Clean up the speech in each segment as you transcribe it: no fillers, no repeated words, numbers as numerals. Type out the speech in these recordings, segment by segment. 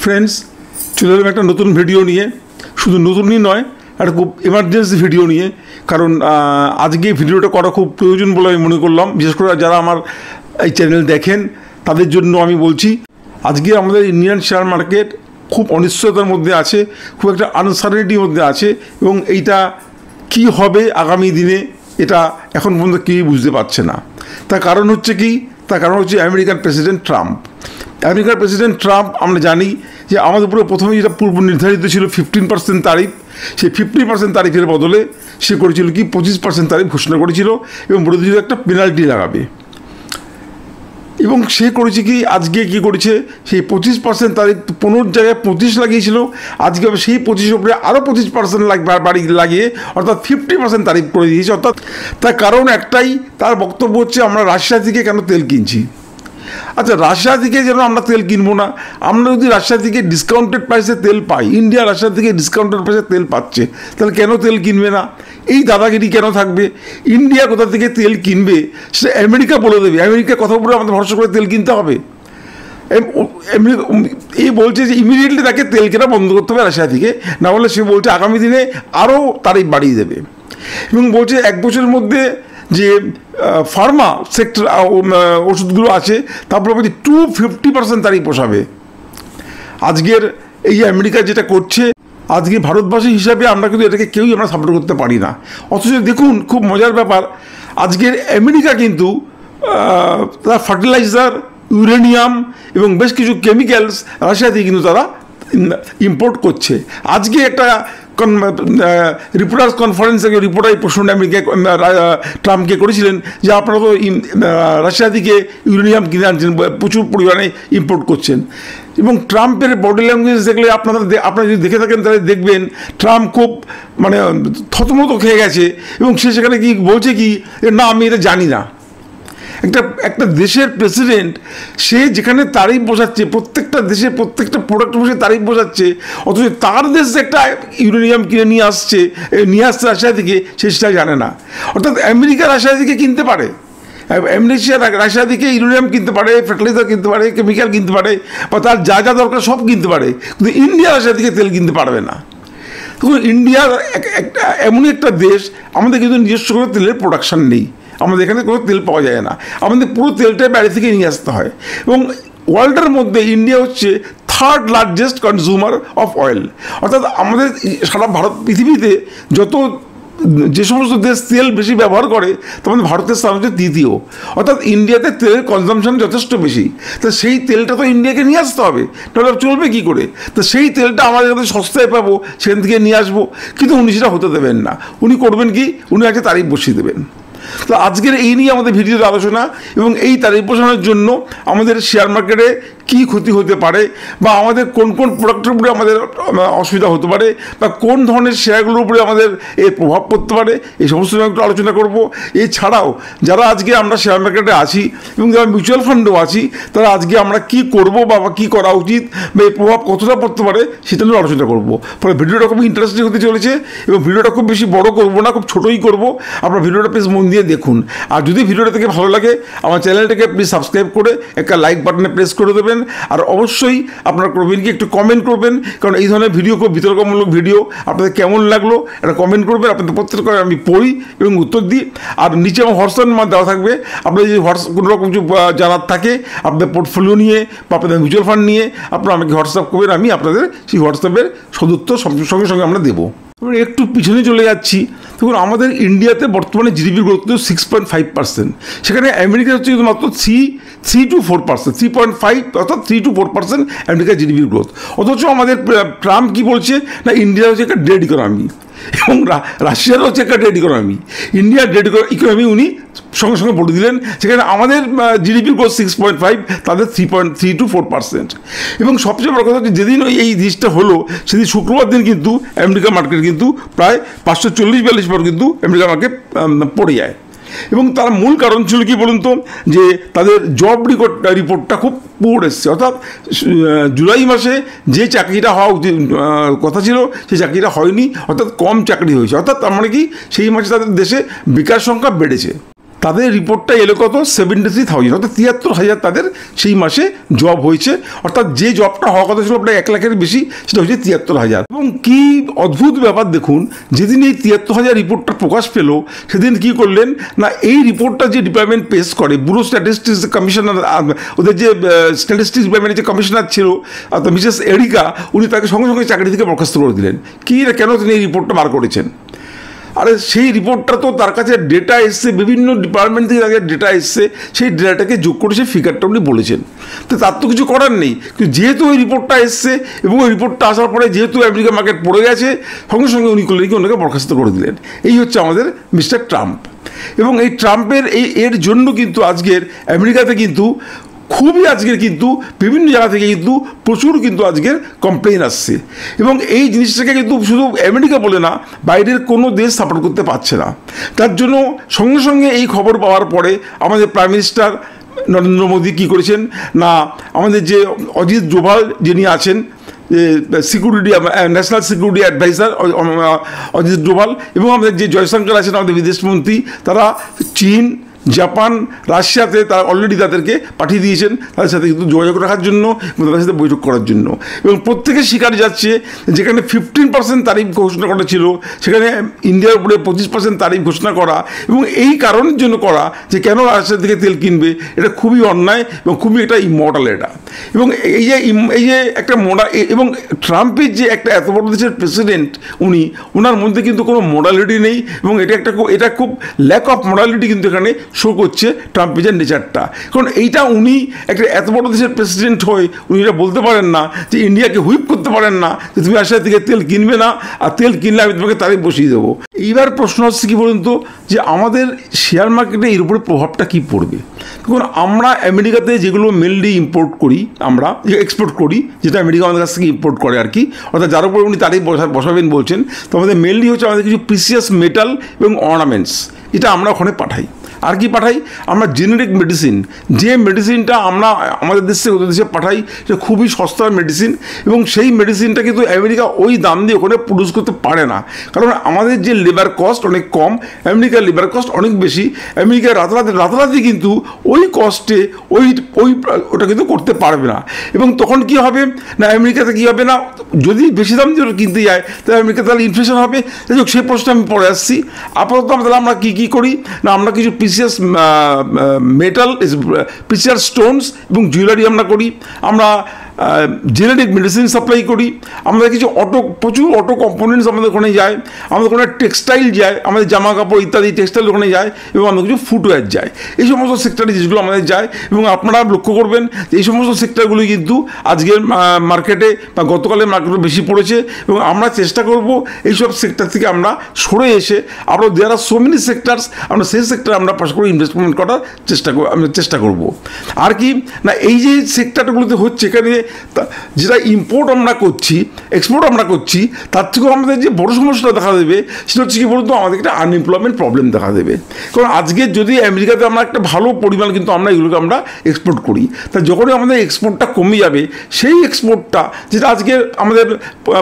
Friends, চলে এলাম একটা নতুন ভিডিও নিয়ে। শুধু নতুনই নয়, একটা খুব এমার্জেন্সি ভিডিও নিয়ে। কারণ আজকে ভিডিওটা করা খুব প্রয়োজন বলে আমি মনে করলাম। বিশেষ করে যারা আমার এই চ্যানেল দেখেন তাদের জন্য আমি বলছি, আজকে আমাদের ইন্ডিয়ান শেয়ার মার্কেট খুব অনিশ্চয়তার মধ্যে আছে, খুব একটা আনসার্টেনিটির মধ্যে আছে, এবং এইটা কি হবে আগামী দিনে এটা এখন পর্যন্ত কেউই বুঝতে পারছে না। তার কারণ হচ্ছে কি? তার কারণ হচ্ছে আমেরিকান প্রেসিডেন্ট ট্রাম্প। আমেরিকার প্রেসিডেন্ট ট্রাম্প আমরা জানি যে আমাদের উপরে প্রথমে যেটা পূর্ব নির্ধারিত ছিল 15% তারিফ, সেই 50% তারিফের বদলে সে করেছিল কি 25% তারিফ ঘোষণা করেছিল এবং বলে দিয়েছিল একটা পেনাল্টি লাগাবে। এবং সে করেছে কি, আজকে কি করেছে, সেই 25% তারিফ 15 জায়গায় 25 লাগিয়েছিল, আজকে সেই 25 উপরে আরও 25% বাড়ি লাগিয়ে অর্থাৎ 50% তারিফ করে দিয়েছে। অর্থাৎ তার কারণ একটাই, তার বক্তব্য হচ্ছে আমরা রাশিয়া থেকে কেন তেল কিনছি। আচ্ছা, রাশিয়া থেকে যেন আমরা তেল কিনবো না, আমরা যদি রাশিয়া থেকে ডিসকাউন্টেড প্রাইসে তেল পাই, ইন্ডিয়া রাশিয়া থেকে ডিসকাউন্টেড প্রাইসে তেল পাচ্ছে, তাহলে কেন তেল কিনবে না? এই দাদাগিরি কেন থাকবে? ইন্ডিয়া কোথা থেকে তেল কিনবে সেটা আমেরিকা বলে দেবে। আমেরিকা কথা বলে আমাদের ভরসা করে তেল কিনতে হবে? এই বলছে যে ইমিডিয়েটলি তাকে তেল কেনা বন্ধ করতে হবে রাশিয়া থেকে, না হলে সে বলছে আগামী দিনে আরও তারিফ বাড়িয়ে দেবে। এবং বলছে 1 বছরের মধ্যে যে ফার্মা সেক্টর ওষুধগুলো আছে তারপরে বলছি 250% তারিফ পোষাবে। আজকের এই যে আমেরিকা যেটা করছে, আজকে ভারতবাসী হিসাবে আমরা কিন্তু এটাকে কেউই আমরা সাপোর্ট করতে পারি না। অথচ দেখুন, খুব মজার ব্যাপার, আজকের আমেরিকা কিন্তু তার ফার্টিলাইজার, ইউরেনিয়াম এবং বেশ কিছু কেমিক্যালস রাশিয়া থেকে কিন্তু তারা ইম্পোর্ট করছে। আজকে একটা রিপোর্টার্স কনফারেন্সে রিপোর্টার এই প্রশ্নটা আমেরিকা ট্রাম্পকে করেছিলেন যে আপনারা তো রাশিয়া থেকে ইউরেনিয়াম কিনে আনছেন, প্রচুর পরিমাণে ইম্পোর্ট করছেন। এবং ট্রাম্পের বডি ল্যাঙ্গুয়েজ দেখলে আপনারা যদি দেখে থাকেন তাহলে দেখবেন ট্রাম্প খুব মানে থতমত খেয়ে গেছে, এবং সে সেখানে কি বলছে কি, না আমি এটা জানি না। একটা দেশের প্রেসিডেন্ট সে যেখানে তারিফ বোঝাচ্ছে, প্রত্যেকটা দেশে প্রত্যেকটা প্রোডাক্ট বসে তারিফ বোঝাচ্ছে, অথচ তার দেশে একটা ইউরেনিয়াম কিনে নিয়ে আসছে রাশিয়া থেকে, সে সেটা জানে না। অর্থাৎ আমেরিকা রাশিয়া থেকে কিনতে পারে, রাশিয়া থেকে ইউরেনিয়াম কিনতে পারে, ফার্টিলাইজার কিনতে পারে, কেমিক্যাল কিনতে পারে, বা তার যা যা দরকার সব কিনতে পারে, কিন্তু ইন্ডিয়া রাশিয়া থেকে তেল কিনতে পারবে না। তখন ইন্ডিয়া এমনই একটা দেশ, আমাদের কিন্তু নিজস্ব কোনো তেলের প্রোডাকশান নেই, আমাদের এখানে কোনো তেল পাওয়া যায় না, আমাদের পুরো তেলটাই বাইরে থেকে নিয়ে আসতে হয়। এবং ওয়ার্ল্ডের মধ্যে ইন্ডিয়া হচ্ছে 3rd largest consumer of oil. অর্থাৎ আমাদের সারা পৃথিবীতে যে সমস্ত দেশ তেল বেশি ব্যবহার করে তার মধ্যে ভারতের স্থান হচ্ছে 3য়। অর্থাৎ ইন্ডিয়াতে তেলের কনজামশন যথেষ্ট বেশি, তো সেই তেলটা তো ইন্ডিয়াকে নিয়ে আসতে হবে, তাহলে চলবে কী করে? তো সেই তেলটা আমাদের কাছে সস্তায় পাবো, সেখান থেকে নিয়ে আসবো, কিন্তু উনি সেটা হতে দেবেন না। উনি করবেন কি, উনি একটা তারিফ বসিয়ে দেবেন। তো আজকের এই নিয়ে আমাদের ভিডিওতে আলোচনা, এবং এই তারিফ বসানোর জন্য আমাদের শেয়ার মার্কেটে কী ক্ষতি হতে পারে, বা আমাদের কোন কোন প্রোডাক্টের উপরে আমাদের অসুবিধা হতে পারে, বা কোন ধরনের শেয়ারগুলোর উপরে আমাদের এর প্রভাব পড়তে পারে, এই সমস্ত নিয়ে একটু আলোচনা করব। এছাড়াও যারা আজকে আমরা শেয়ার মার্কেটে আছি এবং যারা মিউচুয়াল ফান্ডেও আছি, তারা আজকে আমরা কী করব বা কী করা উচিত, বা এই প্রভাব কতটা পড়তে পারে সেটা নিয়ে আলোচনা করব। ফলে ভিডিওটা খুব ইন্টারেস্টিং হতে চলেছে, এবং ভিডিওটা খুব বেশি বড় করব না, খুব ছোটোই করব। আপনার ভিডিওটা প্লিজ মন দিয়ে দেখুন। আর যদি ভিডিওটা থেকে ভালো লাগে, আমার চ্যানেলটাকে প্লিজ সাবস্ক্রাইব করে একটা লাইক বাটনে প্রেস করে দেবেন। আর অবশ্যই আপনারা করবেন কি, একটু কমেন্ট করবেন, কারণ এই ধরনের ভিডিও, খুব বিতর্কমূলক ভিডিও, আপনাদের কেমন লাগলো একটা কমেন্ট করবেন। আপনাদের প্রত্যেকটা আমি পড়ি এবং উত্তর দিই। আর নিচে আমার হোয়াটসঅ্যাপ নাম্বার দেওয়া থাকবে, আপনাদের যদি কোনো রকম কিছু জানার থাকে আপনাদের পোর্টফোলিও নিয়ে বা আপনাদের মিউচুয়াল ফান্ড নিয়ে, আপনারা আমাকে হোয়াটসঅ্যাপ করবেন, আমি আপনাদের সেই হোয়াটসঅ্যাপের সদুত্তর সঙ্গে সঙ্গে আমরা দেবো। একটু পিছনে চলে যাচ্ছি। দেখুন, আমাদের ইন্ডিয়াতে বর্তমানে জিডিপি গ্রোথ 6.5%, সেখানে আমেরিকা হচ্ছে মাত্র 3 to 4%, 3.5 অর্থাৎ 3 to 4% আমেরিকার জিডিপি গ্রোথ। অথচ আমাদের ট্রাম্প কী বলছে না, ইন্ডিয়া হচ্ছে একটা ডেড ইকোনমি, এবং রাশিয়ারও হচ্ছে একটা ডেড ইকোনমি। ইন্ডিয়ার ডেড ইকোনমি উনি সঙ্গে সঙ্গে বলে দিলেন। সেখানে আমাদের জিডিপি গ্রোথ 6.5, তাদের 3 to 4%। এবং সবচেয়ে বড় কথা হচ্ছে, যেদিন এই জিনিসটা হলো সেদিন শুক্রবার দিন কিন্তু আমেরিকা মার্কেট কিন্তু প্রায় 540-42 পর কিন্তু আমেরিকা মার্কেট পড়ে যায়। এবং তার মূল কারণ ছিল কি বলুন তো, যে তাদের জব রিপোর্টটা খুব পুর এসছে। অর্থাৎ জুলাই মাসে যে চাকরিটা হওয়া কথা ছিল সেই চাকরিটা হয়নি, অর্থাৎ কম চাকরি হয়েছে। অর্থাৎ তার মানে কি, সেই মাসে তাদের দেশে বেকার সংখ্যা বেড়েছে। তাদের রিপোর্টটা এলো কত 73,000, অর্থাৎ 73,000 তাদের সেই মাসে জব হয়েছে, অর্থাৎ যে জবটা হওয়ার কথা ছিল প্রায় 1 লাখের বেশি, সেটা হচ্ছে 73,000। এবং কি অদ্ভুত ব্যাপার দেখুন, যেদিন এই 73,000 রিপোর্টটা প্রকাশ পেল সেদিন কি করলেন না, এই রিপোর্টটা যে ডিপার্টমেন্ট পেশ করে, ব্যুরো স্ট্যাটিস্টিক্স কমিশনার, ওদের যে স্ট্যাটিস্টিক্স ডিপার্টমেন্টের যে কমিশনার ছিল মিসেস এরিকা, উনি তাকে সঙ্গে সঙ্গে চাকরি থেকে বরখাস্ত করে দিলেন। কি না, কেন তিনি এই রিপোর্টটা বার করেছেন? আরে সেই রিপোর্টটা তো তার কাছে ডেটা এসছে, বিভিন্ন ডিপার্টমেন্ট থেকে তাদের ডেটা এসছে, সেই ডেটাটাকে যোগ করে সেই ফিগারটা উনি বলেছেন। তো তার তো কিছু করার নেই, কিন্তু যেহেতু ওই রিপোর্টটা এসছে এবং ওই রিপোর্টটা আসার পরে যেহেতু আমেরিকা মার্কেট পড়ে গেছে, সঙ্গে সঙ্গে উনি করলেন কি, ওনাকে বরখাস্ত করে দিলেন। এই হচ্ছে আমাদের মিস্টার ট্রাম্প। এবং এই ট্রাম্পের এর জন্য কিন্তু আজকের আমেরিকাতে কিন্তু খুবই আজকের কিন্তু বিভিন্ন জায়গা থেকে কিন্তু প্রচুর কিন্তু আজকের কমপ্লেন আসছে। এবং এই জিনিসটাকে কিন্তু শুধু আমেরিকা বলে না, বাইরের কোনো দেশ সাপোর্ট করতে পারছে না। তার জন্য সঙ্গে সঙ্গে এই খবর পাওয়ার পরে আমাদের প্রাইম মিনিস্টার নরেন্দ্র মোদী কী করেছেন না, আমাদের যে অজিত ডোভাল যিনি আছেন, security national security adviser Ajit Doval, এবং আমাদের যে জয়শঙ্কর আছেন আমাদের বিদেশমন্ত্রী, তারা চীন, জাপান, রাশিয়াতে তারা অলরেডি তাদেরকে পাঠিয়ে দিয়েছেন তাদের সাথে কিন্তু যোগাযোগ রাখার জন্য এবং তাদের সাথে বৈঠক করার জন্য। এবং প্রত্যেকে স্বীকার যাচ্ছে যেখানে 15% তারিফ ঘোষণা করা ছিল, সেখানে ইন্ডিয়ার উপরে 25% তারিফ ঘোষণা করা, এবং এই কারণের জন্য করা যে কেন রাশিয়া থেকে তেল কিনবে, এটা খুবই অন্যায় এবং খুবই একটা ইমর্টাল এটা। এবং এই যে একটা এবং ট্রাম্পের যে একটা এত বড় দেশের প্রেসিডেন্ট, ওনার মধ্যে কিন্তু কোনো মোরালিটি নেই, এবং এটা খুব ল্যাক অফ মোরালিটি কিন্তু এখানে শো করছে ট্রাম্পের যে নেচারটা। কারণ এইটা উনি একটা এত বড় দেশের প্রেসিডেন্ট হয়ে উনি এটা বলতে পারেন না যে ইন্ডিয়াকে হুইপ করতে পারেন না যে তুমি রাশিয়া থেকে তেল কিনবে না, আর তেল কিনলে আমি তোমাকে তারিফ বসিয়ে দেবো। এইবার প্রশ্ন হচ্ছে কি বলুন তো, যে আমাদের শেয়ার মার্কেটে এর উপরে প্রভাবটা কী পড়বে? দেখুন, আমরা আমেরিকাতে যেগুলো মেনলি ইম্পোর্ট করি, আমরা এক্সপোর্ট করি, যেটা আমেরিকা আমাদের কাছ থেকে ইম্পোর্ট করে আর কি, অর্থাৎ যার উপরে উনি তারিফ বসাবেন বলছেন, তো আমাদের মেনলি হচ্ছে আমাদের কিছু প্রিসিয়াস মেটাল এবং অর্নামেন্টস, এটা আমরা ওখানে পাঠাই। আর কি পাঠাই? আমরা জেনেরিক মেডিসিন, যে মেডিসিনটা আমরা আমাদের দেশ থেকে ওদের দেশে পাঠাই, সেটা খুবই সস্তার মেডিসিন, এবং সেই মেডিসিনটা কিন্তু আমেরিকা ওই দাম দিয়ে ওখানে প্রডিউস করতে পারে না, কারণ আমাদের যে লেবার কস্ট অনেক কম, আমেরিকার লেবার কস্ট অনেক বেশি। আমেরিকার রাতারাতি কিন্তু ওই কস্টে ওটা কিন্তু করতে পারবে না। এবং তখন কি হবে না, আমেরিকাতে কী হবে না, যদি বেশি দাম দিয়ে কিনতে যায় তাহলে আমেরিকা তাহলে ইনফ্লেশন হবে। যাই হোক, সেই প্রশ্নে আমি পরে আসছি। আপাতত তাহলে আমরা কী করি না, আমরা কিছু প্রিসিয়াস মেটাল, প্রিসিয়াস স্টোনস এবং জুয়েলারি আমরা করি, আমরা জেনেরিক মেডিসিন সাপ্লাই করি, আমাদের কিছু প্রচুর অটো কম্পোনেন্টস আমাদের ওখানে যায়, আমাদের ওখানে টেক্সটাইল যায়, আমাদের জামা কাপড় ইত্যাদি টেক্সটাইল ওখানে যায়, এবং আমাদের কিছু ফুটওয়্যার যায়। এই সমস্ত সেক্টরে যেগুলো আমাদের যায়, এবং আপনারা লক্ষ্য করবেন যে এই সমস্ত সেক্টরগুলি কিন্তু আজকের মার্কেটে বা গতকালের মার্কেটে বেশি পড়েছে, এবং আমরা চেষ্টা করব এইসব সেক্টর থেকে আমরা সরে এসে আমরা দেয়ার আর সো মেনি সেক্টরস, আমরা সেই সেক্টরে আমরা পাশ করে ইনভেস্টমেন্ট করার চেষ্টা করব। আর কি না, এই যে সেক্টরগুলোতে হচ্ছে, এখানে যেটা ইম্পোর্ট আমরা করছি, এক্সপোর্ট আমরা করছি, তার থেকেও আমাদের যে বড় সমস্যাটা দেখা দেবে সেটা হচ্ছে কি বলুন তো, আমাদের একটা আনএমপ্লয়মেন্ট প্রবলেম দেখা দেবে। কারণ আজকে যদি আমেরিকাতে আমরা একটা ভালো পরিমাণ কিন্তু আমরা এগুলোকে আমরা এক্সপোর্ট করি, তা যখনই আমাদের এক্সপোর্টটা কমে যাবে, সেই এক্সপোর্টটা যেটা আজকে আমাদের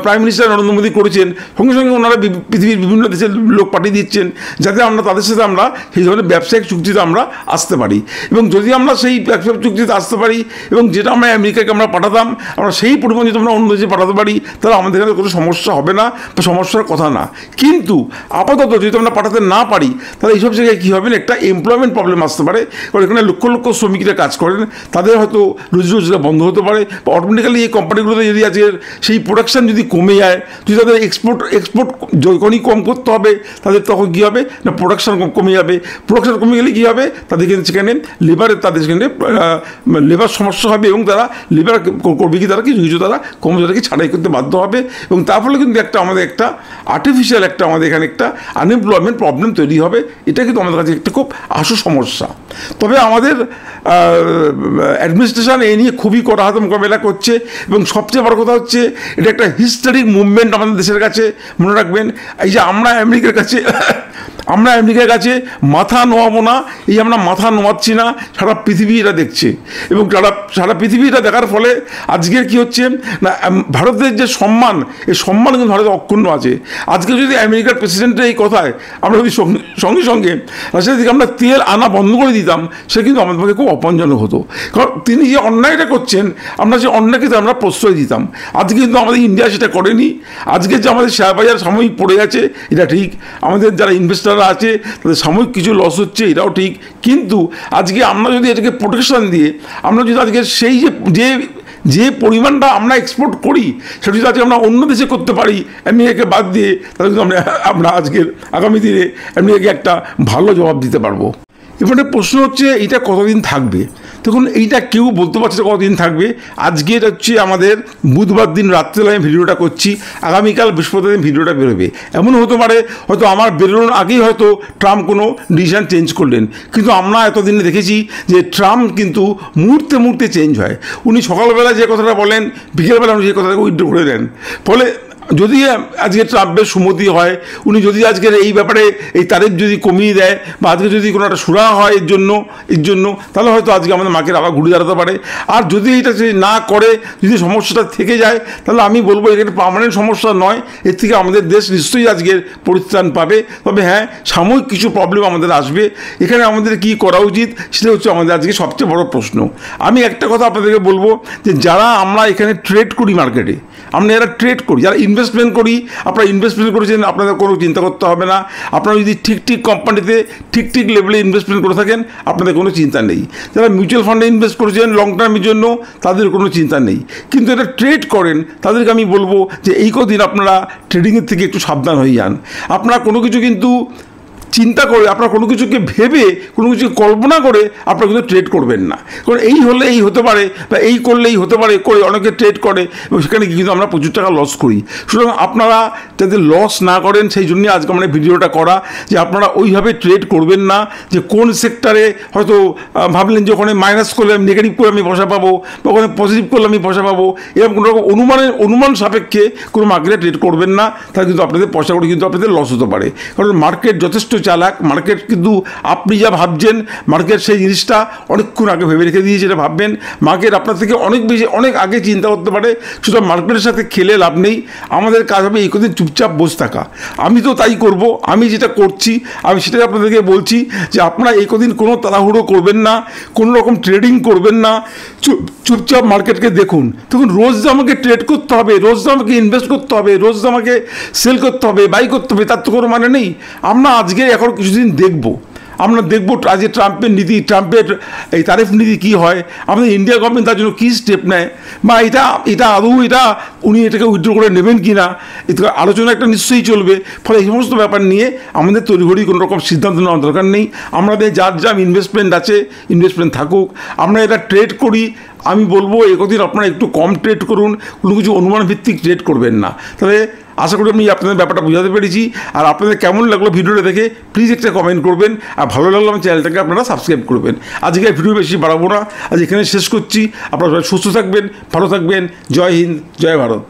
প্রাইম মিনিস্টার নরেন্দ্র মোদী করেছেন, সঙ্গে সঙ্গে ওনারা পৃথিবীর বিভিন্ন দেশের লোক পাঠিয়ে দিচ্ছেন যাতে আমরা তাদের সাথে আমরা সেই ধরনের ব্যবসায়িক চুক্তিতে আমরা আসতে পারি। এবং যদি আমরা সেই ব্যবসায়িক চুক্তিতে আসতে পারি, এবং যেটা আমরা আমেরিকাকে আমরা পাঠাতাম, আমরা সেই পরিমাণ যদি আমরা অন্য দেশে পাঠাতে পারি, তাহলে আমাদের এখানে কোনো সমস্যা হবে না বা সমস্যার কথা না। কিন্তু আপাতত যদি আমরা পাঠাতে না পারি, তাহলে এইসব জায়গায় কী হবে না, একটা এমপ্লয়মেন্ট প্রবলেম আসতে পারে। কারণ এখানে লক্ষ লক্ষ শ্রমিকরা কাজ করেন, তাদের হয়তো রোজি রোজগার বন্ধ হতে পারে, বা অটোমেটিক্যালি এই কোম্পানিগুলোতে যদি আজকের সেই প্রোডাকশান যদি কমে যায়, যদি তাদের এক্সপোর্ট যখনই কম করতে হবে, তাদের তখন কী হবে না, প্রোডাকশান কমে যাবে। প্রোডাকশান কমে গেলে কী হবে, তাদের কিন্তু সেখানে তাদের সেখানে লেবার সমস্যা হবে, এবং তারা লেবার করবে কি, তারা কিছু তারা কর্মচারীকে ছাঁটাই করতে বাধ্য হবে, এবং তার ফলে কিন্তু আমাদের একটা আর্টিফিশিয়াল আমাদের এখানে একটা আনএমপ্লয়মেন্ট প্রবলেম তৈরি হবে। এটা কিন্তু আমাদের কাছে একটা খুব আসল সমস্যা। তবে আমাদের অ্যাডমিনিস্ট্রেশন এই নিয়ে খুবই কড়া হাতে মোকাবেলা করছে, এবং সবচেয়ে বড় কথা হচ্ছে এটা একটা হিস্টোরিক মুভমেন্ট আমাদের দেশের কাছে। মনে রাখবেন, এই যে আমরা আমেরিকার কাছে আমরা আমেরিকার কাছে মাথা নোয়াবো না, এই আমরা মাথা নোয়াচ্ছি না, সারা পৃথিবী এটা দেখছে। এবং সারা পৃথিবী এটা দেখার ফলে আজকের কি হচ্ছে না, ভারতের যে সম্মান, এই সম্মান কিন্তু ভারতে অক্ষুণ্ণ আছে। আজকে যদি আমেরিকার প্রেসিডেন্টের এই কথায় আমরা যদি সঙ্গে সঙ্গে রাশিয়া থেকে আমরা তেল আনা বন্ধ করে দিতাম, সে কিন্তু আমাদের পক্ষে খুব অপমানজনক হতো। কারণ তিনি যে অন্যায়টা করছেন, আমরা যে অন্যায়কে আমরা প্রশ্রয় দিতাম। আজকে কিন্তু আমাদের ইন্ডিয়া সেটা করেনি। আজকে যে আমাদের শেয়ার বাজার সাময়িক পড়ে গেছে, এটা ঠিক। আমাদের যারা ইনভেস্টাররা আছে তাদের সাময়িক কিছু লস হচ্ছে, এটাও ঠিক। কিন্তু আজকে আমরা যদি এটাকে প্রোটেকশন দিয়ে, আমরা যদি আজকে সেই যে পরিমাণটা আমরা এক্সপোর্ট করি, সেটা যদি আজকে আমরা অন্য দেশে করতে পারি আমেরিকাকে বাদ দিয়ে, তাহলে কিন্তু আমরা আজকের আগামী দিনে আমেরিকাকে একটা ভালো জবাব দিতে পারবো। এবারে প্রশ্ন হচ্ছে এটা কতদিন থাকবে। দেখুন, এইটা কেউ বলতে পারছে কতদিন থাকবে। আজকের হচ্ছে আমাদের বুধবার দিন রাত্রেবেলা আমি ভিডিওটা করছি, আগামীকাল বৃহস্পতিবার দিন ভিডিওটা বেরোবে। এমন হতে পারে হয়তো আমার বেরোনোর আগেই হয়তো ট্রাম্প কোনো ডিসিশন চেঞ্জ করলেন। কিন্তু আমরা এতদিনে দেখেছি যে ট্রাম্প কিন্তু মুহূর্তে মুহূর্তে চেঞ্জ হয়। উনি সকালবেলা যে কথাটা বলেন, বিকেলবেলা উনি সেই কথাটাকে উইথড্র করে দেন। ফলে যদি আজকে ট্রাম্পের সুমতি হয়, উনি যদি আজকের এই ব্যাপারে এই তারিফ যদি কমিয়ে দেয়, বা আজকে যদি কোনো একটা সুরাহা হয় এর জন্য, তাহলে হয়তো আজকে আমাদের মার্কেট আবার ঘুরে দাঁড়াতে পারে। আর যদি এটা না করে, যদি সমস্যাটা থেকে যায়, তাহলে আমি বলবো এটা পার্মানেন্ট সমস্যা নয়। এর থেকে আমাদের দেশ নিশ্চয়ই আজকের পরিত্রাণ পাবে। তবে হ্যাঁ, সাময়িক কিছু প্রবলেম আমাদের আসবে। এখানে আমাদের কি করা উচিত, সেটা হচ্ছে আমাদের আজকে সবচেয়ে বড় প্রশ্ন। আমি একটা কথা আপনাদেরকে বলবো, যে যারা আমরা এখানে ট্রেড করি মার্কেটে, আমরা যারা ট্রেড করি, যারা ইনভেস্টমেন্ট করি, আপনারা ইনভেস্টমেন্ট করেছেন, আপনাদের কোনো চিন্তা করতে হবে না। আপনারা যদি ঠিক কোম্পানিতে ঠিক লেভেলে ইনভেস্টমেন্ট করে থাকেন, আপনাদের কোনো চিন্তা নেই। যারা মিউচুয়াল ফান্ডে ইনভেস্ট করেছেন লং টার্মের জন্য, তাদের কোনো চিন্তা নেই। কিন্তু এটা ট্রেড করেন, তাদেরকে আমি বলবো যে এই কদিন আপনারা ট্রেডিংয়ের থেকে একটু সাবধান হয়ে যান। আপনারা কোনো কিছু কিন্তু চিন্তা করে, আপনার কোনো কিছুকে ভেবে, কোনো কিছু কল্পনা করে আপনারা কিন্তু ট্রেড করবেন না। কারণ এই হলে এই হতে পারে, বা এই করলে এই হতে পারে করে অনেকে ট্রেড করে, এবং সেখানে কিন্তু আমরা প্রচুর টাকা লস করি। সুতরাং আপনারা যাতে লস না করেন, সেই জন্যই আজকে আমরা ভিডিওটা করা, যে আপনারা ওইভাবে ট্রেড করবেন না যে কোন সেক্টরে হয়তো ভাবলেন যে ওখানে মাইনাস করলে আমি নেগেটিভ করে আমি পয়সা পাবো, বা ওখানে পজিটিভ করলে আমি পয়সা পাবো, এরকম কোনো রকম অনুমান সাপেক্ষে কোনো মার্কেটে ট্রেড করবেন না। তাহলে কিন্তু আপনাদের পয়সা করে কিন্তু আপনাদের লস হতে পারে। কারণ মার্কেট যথেষ্ট চালাক। মার্কেট কিন্তু আপনি যা ভাবছেন, মার্কেট সেই জিনিসটা অনেকক্ষণ আগে ভেবে রেখে দিয়েছে, এটা ভাববেন। মার্কেট আপনার থেকে অনেক আগে চিন্তা করতে পারে। সুতরাং মার্কেটের সাথে খেলে লাভ নেই। আমাদের কাজ হবে এই কদিন চুপচাপ বসে থাকা। আমি তো তাই করব, আমি যেটা করছি আমি সেটাই আপনাদেরকে বলছি, যে আপনারা এই কদিন কোনো তাড়াহুড়ো করবেন না, কোনো রকম ট্রেডিং করবেন না, চুপচাপ মার্কেটকে দেখুন। তখন রোজ আমাকে ট্রেড করতে হবে, রোজ আমাকে ইনভেস্ট করতে হবে, রোজ আমাকে সেল করতে হবে, বাই করতে হবে, তার তো কোনো মানে নেই। আমরা আজকে এখন কিছুদিন দেখব, আমরা দেখব আজকে ট্রাম্পের এই তারিফ নীতি কী হয়, আমাদের ইন্ডিয়া গভর্নমেন্ট তার জন্য কী স্টেপ নেয়, বা এটা আদৌ উনি এটাকে উইথড্র করে নেবেন কি না, এটা আলোচনা একটা নিশ্চয়ই চলবে। ফলে এই সমস্ত ব্যাপার নিয়ে আমাদের তড়িঘড়ি কোনো রকম সিদ্ধান্ত নেওয়ার দরকার নেই। আমাদের যার ইনভেস্টমেন্ট আছে, ইনভেস্টমেন্ট থাকুক। আমরা এটা ট্রেড করি, আমি বলবো একদিন আপনারা একটু কম ট্রেড করুন, কোনো কিছু অনুমান ভিত্তিক ট্রেড করবেন না। তবে আশা করি আমি আপনাদের ব্যাপারটা বোঝাতে পেরেছি। আর আপনাদের কেমন লাগলো ভিডিওটা দেখে প্লিজ একটা কমেন্ট করবেন, আর ভালো লাগলো আমার চ্যানেলটাকে আপনারা সাবস্ক্রাইব করবেন। আজকে ভিডিও বেশি বাড়াবো না, আজ এখানে শেষ করছি। আপনারা সবাই সুস্থ থাকবেন, ভালো থাকবেন। জয় হিন্দ, জয় ভারত।